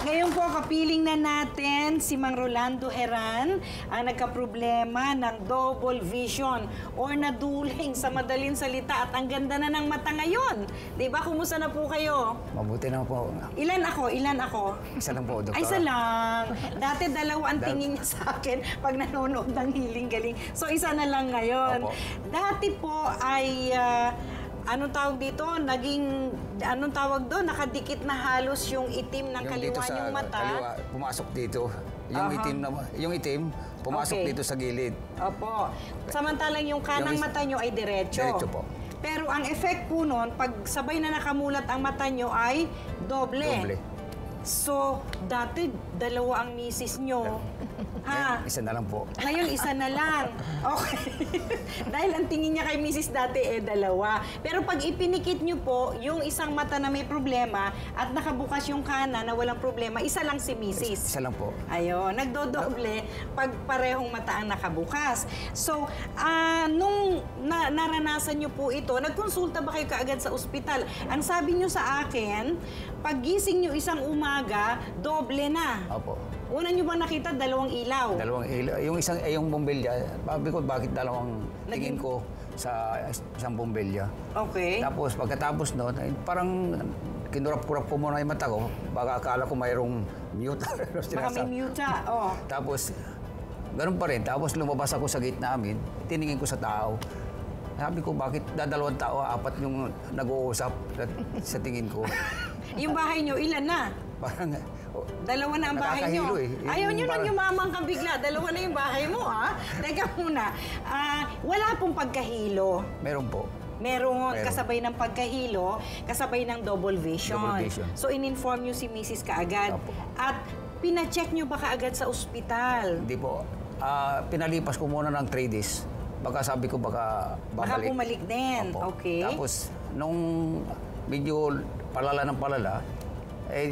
Ngayon po, kapiling na natin si Mang Rolando Heran ang nagkaproblema ng double vision or naduling sa madaling salita at ang ganda na ng mata ngayon. Diba? Kumusta na po kayo? Mabuti na po. Ilan ako? Isa lang po, Doktora. Ay, isa lang. Dati dalawa ang tingin niya sa akin pag nanonood ng Hiling Galing. So, isa na lang ngayon. Opo. Dati po ay... anong tawag dito? Naging, anong tawag doon? Nakadikit na halos yung itim ng kaliwa yung mata. Kaliwa, pumasok dito. Yung itim, pumasok dito sa gilid. Opo. Samantalang yung kanang mata nyo ay diretso. Diretso po. Pero ang effect po nun, pag sabay na nakamulat ang mata nyo ay doble. Doble. So, dati dalawa ang misis nyo. Ha? Isa na lang po. Ngayon, isa na lang. Okay. Dahil ang tingin niya kay misis dati dalawa. Pero pag ipinikit nyo po, yung isang mata na may problema at nakabukas yung kanan na walang problema, isa lang si misis. Isa lang po. Ayun, nagdodoble pag parehong mata ang nakabukas. So, nung naranasan nyo po ito, nagkonsulta ba kayo kaagad sa ospital? Ang sabi nyo sa akin, pag gising nyo isang umaga, doble na. Opo. Una nyo ba nakita dalawang ilaw? Dalawang ilaw. Yung bombilya, sabi ko bakit dalawang tingin ko sa isang bombilya. Okay. Tapos pagkatapos noon, parang kinurap-kurap ko muna yung mata ko. Baka akala ko mayroong mute. Baka may mute, oh. Tapos, ganun pa rin. Tapos lumabas ako sa gate namin, tiningin ko sa tao. Sabi ko, bakit dalawang tao, apat yung nag-uusap sa tingin ko. Yung bahay nyo, ilan na? Parang... Dalawa na ang bahay nyo. Ayaw nyo nang yumamang ka bigla. Dalawa na yung bahay mo, ha? Teka muna. Wala pong pagkahilo. Meron po. Meron. Kasabay ng pagkahilo, kasabay ng double vision. Double vision. So, in-inform nyo si Mrs. kaagad. Opo. At pina-check nyo ba kaagad sa ospital? Hindi po. Pinalipas ko muna ng 3 days. Baka sabi ko baka babalik. Baka bumalik din. Opo. Okay. Tapos, nung medyo palala ng palala,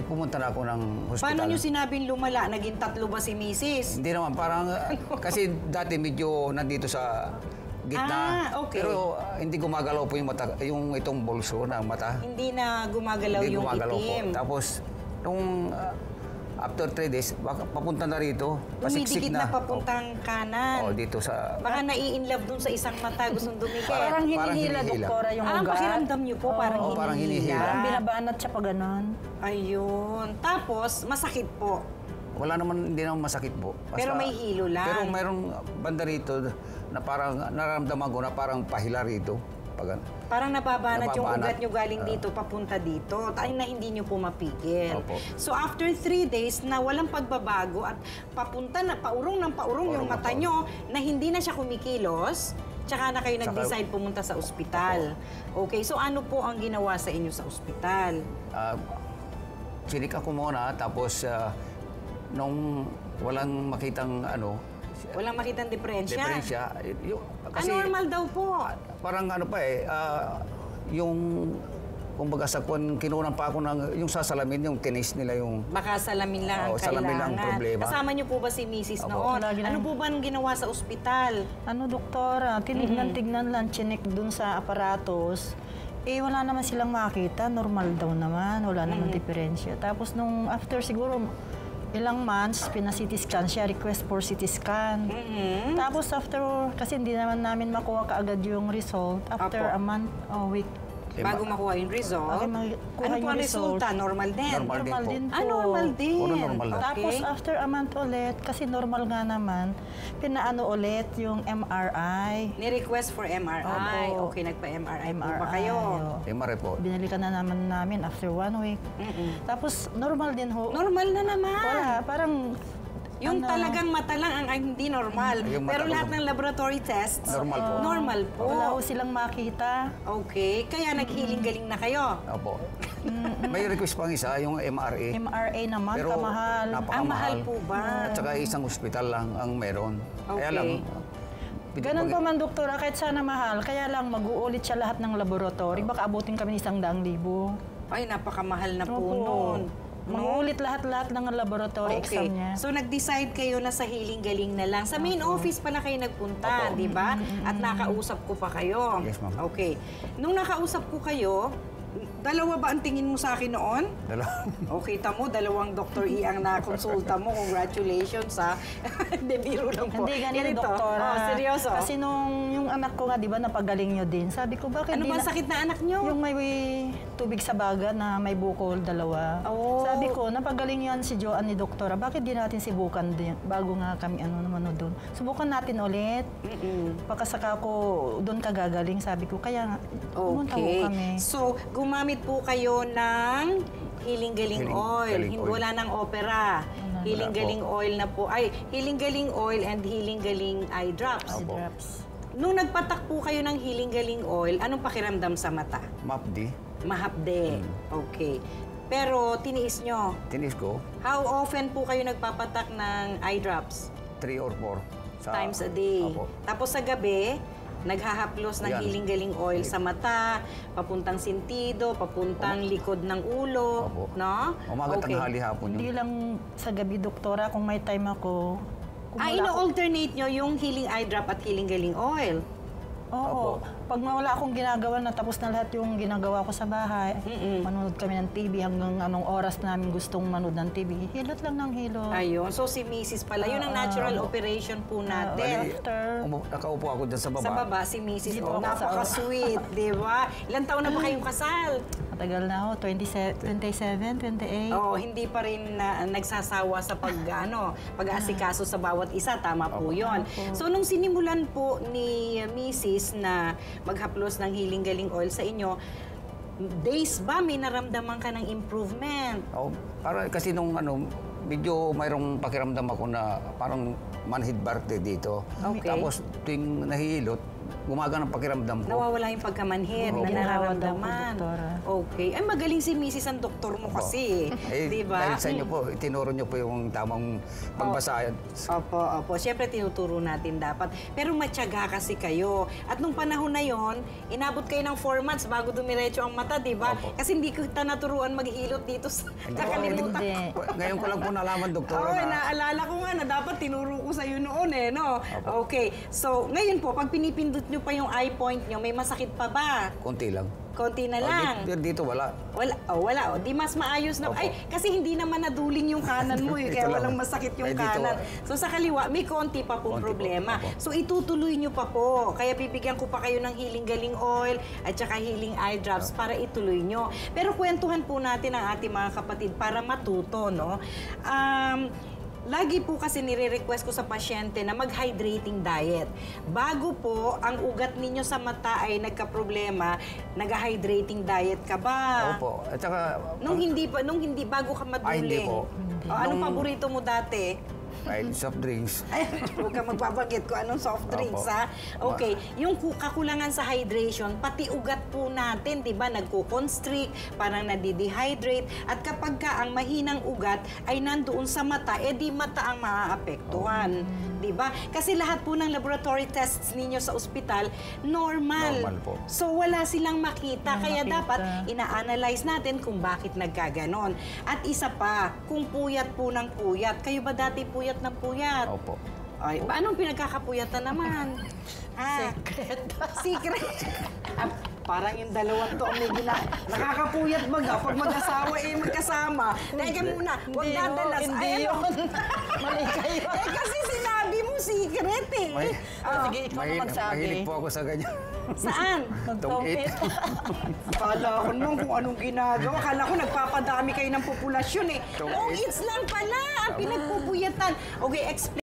pumunta na ako ng hospital. Paano nyo sinabing lumala? Naging 3 ba si Mrs.? Hindi naman, parang, kasi dati medyo nandito sa gitna. Okay. Pero hindi gumagalaw po yung mata, yung itong bulso ng mata. Hindi na gumagalaw Hindi yung gumagalaw itim. po. Tapos, nung after 3 days, papunta na rito. Dumidikit na papuntang kanan. Dito sa... Baka nai-inlove dun sa isang mata, gustong dumikit. Parang hinihila, Doktora, yung ugat. Pakiramdam niyo po, parang hinihila. Parang binabanat siya pa ganon. Ayun. Tapos, masakit po. Wala naman, hindi naman masakit po. Basta, pero may hilo lang. Pero mayroong banda rito na parang nararamdaman ko na parang pahila rito. Parang nababanat yung ugat nyo galing dito, papunta dito. Tayo na hindi nyo po mapigil. Opo. So after 3 days na walang pagbabago at papunta na paurong ng paurong yung mata nyo na hindi na siya kumikilos, tsaka na kayo nag-decide pumunta sa ospital. Okay, so ano po ang ginawa sa inyo sa ospital? Sinika ko muna, tapos nung walang makitang walang makitang diferensya? Diferensya. Kasi, normal daw po. Parang yung kumbaga sa kinunan pa ako ng yung sasalamin, yung tinis nila yung... Baka salamin lang ang kailangan. Salamin lang ang problema. Kasama niyo po ba si Mrs. noon? Ano po ba ang ginawa sa ospital? Doktora, tinignan-tignan lang, chinek dun sa aparatos. Wala naman silang makita. Normal daw naman. Wala naman diferensya. Tapos nung after siguro ilang months, pina-CT scan siya, request for CT scan. Tapos after, kasi hindi naman namin makuha kaagad yung result, after a month, week. Bago makuha yung result? Ano po ang resulta? Normal din? Normal din po. Normal din. Normal din. Tapos after a month ulit, kasi normal nga naman, pinaano ulit yung MRI. Ni-request for MRI? Opo. Okay, nagpa-MRI po ba kayo? MRI po. Binalikan na namin after 1 week. Tapos normal din ho. Normal na naman? Wala, parang... Yung talagang mata lang ang hindi normal. Pero lahat ng laboratory tests, normal po. Normal po. Wala ho silang makita. Okay, kaya naghiling-galing na kayo? Opo. May request pang isa, yung MRA. MRA naman, pero kamahal. Ang mahal po ba? At saka isang ospital lang ang meron. Okay. Kaya lang... Ganun pa man, Doktora, kahit sana mahal, kaya lang mag-uulit siya lahat ng laboratory. Baka abutin kami ng 100,000. Ay, napakamahal na po noon. Mag-uulit lahat-lahat ng laboratory exam niya. So, nag-decide kayo na sa hiling-galing na lang. Sa main office pala kayo nagpunta, di ba? At nakausap ko pa kayo. Yes, ma'am. Okay. Nung nakausap ko kayo, Dalawa ba ang tingin mo sa akin noon? Okay, tamo, dalawang Dr. E ang nakonsulta mo. Congratulations, ha? Hindi, biro lang po. Hindi, ganito, doktora. Oh, seryoso? Kasi nung yung anak ko nga, di ba, napagaling nyo din. Sabi ko, bakit Ano di ba na... sakit na anak nyo? Yung may tubig sa baga na may bukol, dalawa. Oh. Sabi ko, napagaling yan si Joanne ni doktora. Bakit di natin sibukan din? Bago nga kami naman doon. Subukan natin ulit. Pagkasaka ko doon kagagaling, sabi ko. Kaya nga, pumunta ko kami. So, gumamit po kayo ng Healing Galing Oil. Galing Oil. Wala ng opera. Healing Wala Galing po. Oil na po. Ay, Healing Galing Oil and Healing Galing Eye Drops. Si Opo. drops. Nung nagpatak po kayo ng Healing Galing Oil, anong pakiramdam sa mata? MAPD, Mahapde. Okay. Pero tiniis nyo. tinis ko, How often po kayo nagpapatak ng eye drops? 3 or 4. Times a day. Opo. Tapos sa gabi, naghahaplos ng Yan. Healing Galing Oil sa mata, papuntang sintido, papuntang likod ng ulo, Opo. no? Umaga, tanghali, hapon Hindi yun. lang sa gabi, doktora, kung may time ako. Kung wala ako- Ino-alternate nyo yung Healing Eye Drop at Healing Galing Oil. Oo. Pag wala akong ginagawa na tapos na lahat yung ginagawa ko sa bahay, manonood kami ng TV hanggang anong oras namin gustong manood ng TV. Hilot lang ng hilot. Ayun. So si Mrs. pala, yun ang natural operation po natin. After, Nakaupo ako dyan sa baba. Sa baba, si Mrs. Dito Oh, ako sa- napaka-sweet, di ba? Ilang taon na ba kayong kasal? matagal na ako, 27, 28. Oo, hindi pa rin nagsasawa sa pag-aasikaso sa bawat isa. Tama po yun. So, nung sinimulan po ni Mrs. na maghaplos ng Healing Galing Oil sa inyo, days ba may naramdaman ka ng improvement? Oh, para kasi nung medyo mayroong pakiramdam ako na parang manhid birthday dito. Okay. Tapos tuwing nahihilot, gumaga ng pakiramdam ko. Nawawala yung pagkamanhid Oo. na nararamdaman. Doktora. Okay. Ay, magaling si Mrs. ang doktor mo kasi. Di ba? Dahil sa inyo po, tinuro nyo po yung tamang pagbasa. Opo, opo. Siyempre, tinuturo natin dapat. Pero matyaga kasi kayo. At nung panahon na yon, inabot kayo ng 4 months bago dumiretso ang mata, di ba? Opo. Kasi hindi kita naturuan maghilot dito sa nakalimutan. Hindi. Ngayon ko lang po nalaman, doktora, Oo, na naalala ko nga na dapat tinuro ko sa'yo noon no? Opo. Okay. So, ngayon po, pag pinipindot nyo pa yung eye point nyo, may masakit pa ba? konti lang. Konti na Oh, lang. dito wala. Wala. Di mas maayos na. Opo. Ay, kasi hindi naman naduling yung kanan mo eh. Ito Kaya lang. walang masakit yung Ay, dito, kanan. So sa kaliwa, may konti pa pong Konti po. problema. Opo. So itutuloy nyo pa po. Kaya bibigyan ko pa kayo ng Healing Galing Oil at saka Healing Eye Drops para ituloy nyo. Pero kwentuhan po natin ang ating mga kapatid para matuto, no? Lagi po kasi nire-request ko sa pasyente na mag-hydrating diet. Bago po ang ugat ninyo sa mata ay nagka-problema, nag-hydrating diet ka ba? Opo. At saka, Nung hindi bago ka maduling. hindi po. O, anong paborito mo dati? ay, soft drinks. Ay, huwag ka magbabanggit ko anong soft drinks, Opo. ha? Okay, yung kakulangan sa hydration, pati ugat po natin, di ba, nagko-constrict, parang nadidehydrate, at kapag ka ang mahinang ugat ay nandoon sa mata, di mata ang maaapektuhan, di ba? Kasi lahat po ng laboratory tests ninyo sa ospital, normal. Normal po. So, wala silang makita, kaya makita. dapat ina-analyze natin kung bakit nagkaganon. At isa pa, kung puyat po ng puyat, kayo ba dati puyat ng puyat? Opo. Ay, anong pinagkakapuyatan naman? Secret. Secret. Parang yung dalawang to ang may nakakapuyat baga pag mag-asawa magkasama. Teka muna, huwag dadalas. Hindi Ay, ano? yun. Mali kayo. Kasi sinabi mo secret eh. May, Sige, ikaw na magsabi. mahilig po ako sa ganyan. Saan? Mag-compete. Akala ko naman kung anong ginagawa. Akala ko nagpapadami kayo ng populasyon eh. Tong Oh, eat. it's lang pala ang pinagpupuyatan. Okay, explain.